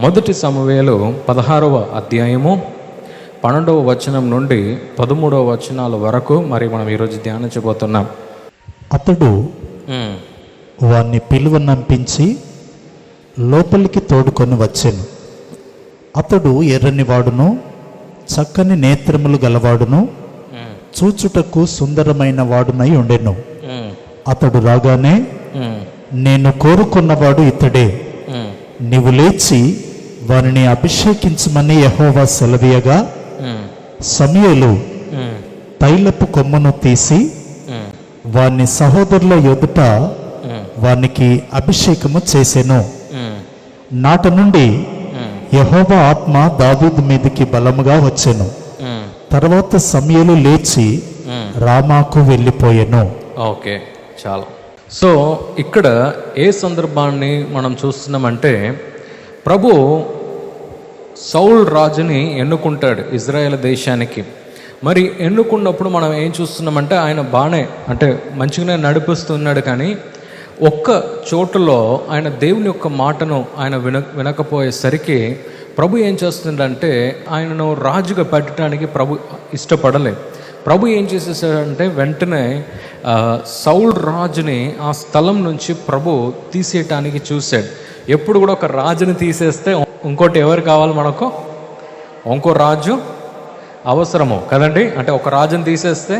మొదటి సమూయేలు 16వ అధ్యాయము 12వ వచనం నుండి 13వ వచనాల వరకు మరి మనం ఈరోజు ధ్యానించబోతున్నాం. అతడు వాణ్ణి పిలువనంపించి లోపలికి తోడుకొని వచ్చెను. అతడు ఎర్రని వాడును, చక్కని నేత్రములు గలవాడును, చూచుటకు సుందరమైన వాడునై ఉండెను. అతడు రాగానే, నేను కోరుకున్నవాడు ఇతడే, నీవు లేచి వారిని అభిషేకించమని యెహోవా సెలవీయగా, సమూయేలు తైలపు కొమ్మను తీసి వాని సహోదరుల ఎదుట వానికి అభిషేకము చేసెను. నాట నుండి యెహోవా ఆత్మ దావీదు మీదికి బలముగా వచ్చెను. తర్వాత సమూయేలు లేచి రామాకు వెళ్ళిపోయెను. ఓకే, చాలా. సో ఇక్కడ ఏ సందర్భాన్ని మనం చూస్తున్నామంటే, ప్రభు సౌల్ రాజుని ఎన్నుకుంటాడు ఇజ్రాయెల్ దేశానికి. మరి ఎన్నుకున్నప్పుడు మనం ఏం చూస్తున్నామంటే, ఆయన బాగానే అంటే మంచిగానే నడిపిస్తున్నాడు, కానీ ఒక్క చోటులో ఆయన దేవుని యొక్క మాటను ఆయన వినకపోయేసరికి ప్రభు ఏం చేస్తుందంటే, ఆయనను రాజుగా పెట్టడానికి ప్రభు ఇష్టపడలేదు. ప్రభు ఏం చేసేసాడంటే, వెంటనే సౌల్ రాజుని ఆ స్థలం నుంచి ప్రభు తీసేయటానికి చూశాడు. ఎప్పుడు కూడా ఒక రాజుని తీసేస్తే ఇంకోటి ఎవరు కావాలి మనకు? ఇంకో రాజు అవసరము కదండి. అంటే ఒక రాజుని తీసేస్తే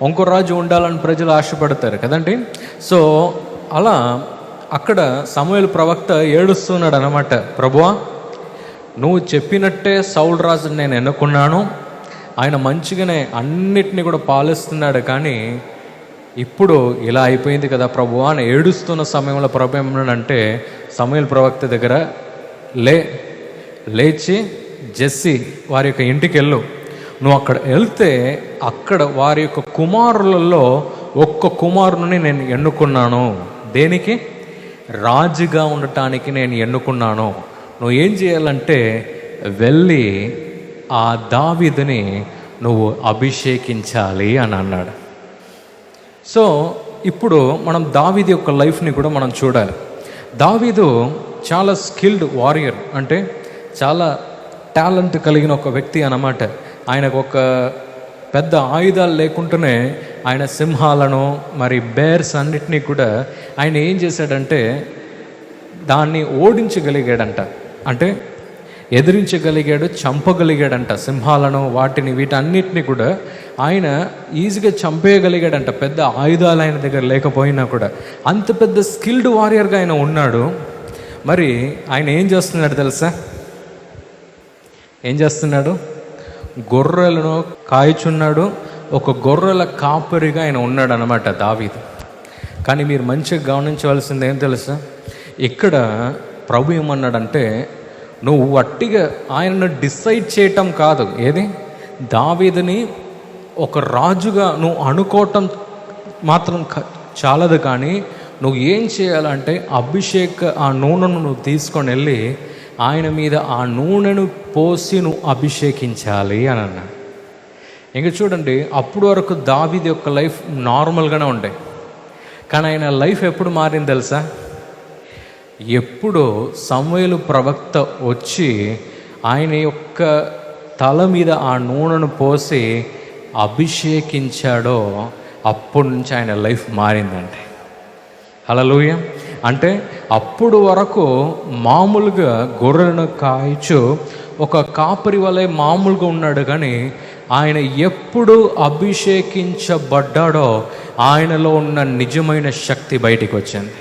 ఇంకో రాజు ఉండాలని ప్రజలు ఆశపడతారు కదండి. సో అలా అక్కడ సమూయేలు ప్రవక్త ఏడుస్తున్నాడు అన్నమాట, ప్రభువా నువ్వు చెప్పినట్టే సౌల్ రాజుని నేను ఎన్నుకున్నాను, ఆయన మంచిగానే అన్నిటినీ కూడా పాలిస్తున్నాడు, కానీ ఇప్పుడు ఇలా అయిపోయింది కదా ప్రభువా అని ఏడుస్తున్న సమయంలో ప్రభు ఏమన్నాడంటే, సమూయేలు ప్రవక్త దగ్గర లేచి జెస్సీ వారి యొక్క ఇంటికి వెళ్ళు, నువ్వు అక్కడ వెళ్తే అక్కడ వారి యొక్క కుమారులలో ఒక్క కుమారుని నేను ఎన్నుకున్నాను. దేనికి? రాజుగా ఉండటానికి నేను ఎన్నుకున్నాను. నువ్వు ఏం చేయాలంటే వెళ్ళి ఆ దావీదుని నువ్వు అభిషేకించాలి అని అన్నాడు. సో ఇప్పుడు మనం దావీదు యొక్క లైఫ్ని కూడా మనం చూడాలి. దావీదు చాలా స్కిల్డ్ వారియర్, అంటే చాలా టాలెంట్ కలిగిన ఒక వ్యక్తి అన్నమాట. ఆయనకు ఒక పెద్ద ఆయుధాలు లేకుండానే ఆయన సింహాలను మరి బేర్స్ అన్నిటినీ కూడా ఆయన ఏం చేశాడంటే దాన్ని ఓడించగలిగాడంట, అంటే ఎదిరించగలిగాడు, చంపగలిగాడంట. సింహాలను వాటిని వీటన్నిటిని కూడా ఆయన ఈజీగా చంపేయగలిగాడంట, పెద్ద ఆయుధాలు ఆయన దగ్గర లేకపోయినా కూడా. అంత పెద్ద స్కిల్డ్ వారియర్గా ఆయన ఉన్నాడు. మరి ఆయన ఏం చేస్తున్నాడు తెలుసా? ఏం చేస్తున్నాడు? గొర్రెలను కాయచున్నాడు. ఒక గొర్రెల కాపరిగా ఆయన ఉన్నాడు అన్నమాట దావీదు. కానీ మీరు మంచిగా గమనించవలసింది ఏం తెలుసా? ఇక్కడ ప్రభు ఏమన్నాడంటే, నువ్వు వట్టిగా ఆయనను డిసైడ్ చేయటం కాదు, ఏది దావీదుని ఒక రాజుగా నువ్వు అనుకోవటం మాత్రం చాలదు, కానీ నువ్వు ఏం చేయాలంటే ఆ నూనెను నువ్వు తీసుకొని వెళ్ళి ఆయన మీద ఆ నూనెను పోసి నువ్వు అభిషేకించాలి అని అన్నాడు. ఇంక చూడండి, అప్పుడు వరకు దావీదు యొక్క లైఫ్ నార్మల్గానే ఉండే, కానీ ఆయన లైఫ్ ఎప్పుడు మారింది తెలుసా? ఎప్పుడు సమూయేలు ప్రవక్త వచ్చి ఆయన యొక్క తల మీద ఆ నూనెను పోసి అభిషేకించాడో అప్పటి నుంచి ఆయన లైఫ్ మారిందండి. హల్లెలూయా. అంటే అప్పుడు వరకు మామూలుగా గొర్రెలను కాయచు ఒక కాపరి వలె మామూలుగా ఉన్నాడు, కానీ ఆయన ఎప్పుడు అభిషేకించబడ్డాడో ఆయనలో ఉన్న నిజమైన శక్తి బయటికి వచ్చింది.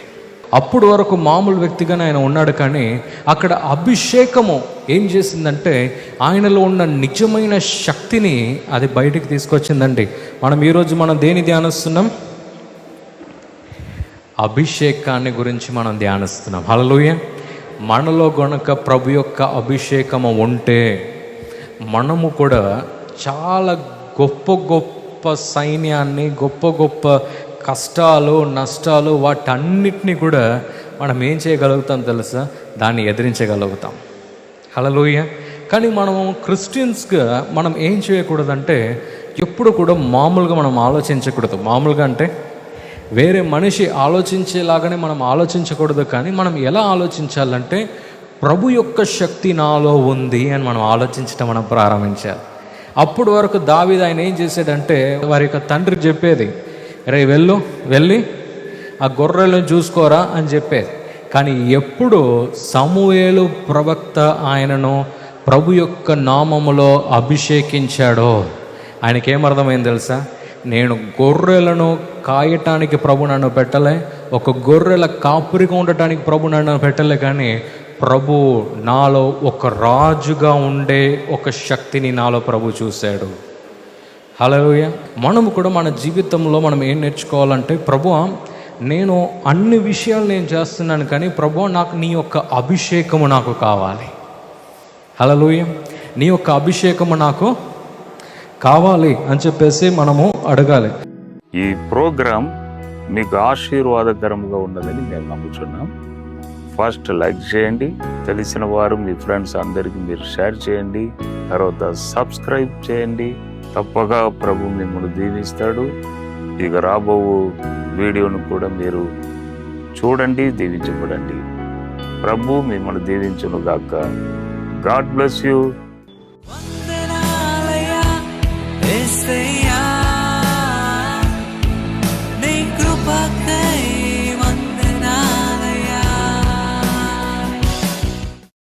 అప్పుడు వరకు మామూలు వ్యక్తిగానే ఆయన ఉన్నాడు, కానీ అక్కడ అభిషేకము ఏం చేసిందంటే ఆయనలో ఉన్న నిజమైన శక్తిని అది బయటికి తీసుకొచ్చిందండి. ఈరోజు మనం దేని ధ్యానిస్తున్నాం? అభిషేకాన్ని గురించి మనం ధ్యానిస్తున్నాం. హల్లెలూయా. మనలో గనుక ప్రభు యొక్క అభిషేకము ఉంటే మనము కూడా చాలా గొప్ప గొప్ప సైన్యాన్ని, గొప్ప గొప్ప కష్టాలు, నష్టాలు, వాటన్నిటినీ కూడా మనం ఏం చేయగలుగుతాం తెలుసా? దాన్ని ఎదిరించగలుగుతాం. హల్లెలూయా. కానీ మనము క్రిస్టియన్స్గా మనం ఏం చేయకూడదంటే ఎప్పుడు కూడా మామూలుగా మనం ఆలోచించకూడదు. మామూలుగా అంటే వేరే మనిషి ఆలోచించేలాగానే మనం ఆలోచించకూడదు, కానీ మనం ఎలా ఆలోచించాలంటే ప్రభు యొక్క శక్తి నాలో ఉంది అని మనం ఆలోచించడం మనం ప్రారంభించాలి. అప్పుడు వరకు దావీదు ఆయన ఏం చేశాడంటే వారి యొక్క తండ్రికి చెప్పేది, రే వెళ్ళి ఆ గొర్రెలను చూసుకోరా అని చెప్పేది. కానీ ఎప్పుడు సమూయేలు ప్రవక్త ఆయనను ప్రభు యొక్క నామములో అభిషేకించాడో ఆయనకేమర్థమైంది తెలుసా? నేను గొర్రెలను కాయటానికి ప్రభు నన్ను పెట్టలే, ఒక గొర్రెల కాపురిగా ఉండటానికి ప్రభు నన్ను పెట్టలే, కానీ ప్రభు నాలో ఒక రాజుగా ఉండే ఒక శక్తిని నాలో ప్రభు చూశాడు. హల్లెలూయా. మనము కూడా మన జీవితంలో మనం ఏం నేర్చుకోవాలంటే, ప్రభువా నేను అన్ని విషయాలు నేను చేస్తున్నాను, కానీ ప్రభువా నాకు నీ యొక్క అభిషేకము నాకు కావాలి. హల్లెలూయా. నీ యొక్క అభిషేకము నాకు కావాలి అని చెప్పేసి మనము అడగాలి. ఈ ప్రోగ్రాం మీకు ఆశీర్వాదకరంగా ఉన్నదని మేము నమ్ముతున్నాం. ఫస్ట్ లైక్ చేయండి, తెలిసిన వారు మీ ఫ్రెండ్స్ అందరికీ మీరు షేర్ చేయండి, తర్వాత సబ్స్క్రైబ్ చేయండి. తప్పగా ప్రభు మిమ్మల్ని దీవిస్తాడు. ఇక రాబో వీడియోను కూడా మీరు చూడండి, దీవించబడండి. ప్రభు మిమ్మల్ని దీవించును గాక. God bless you.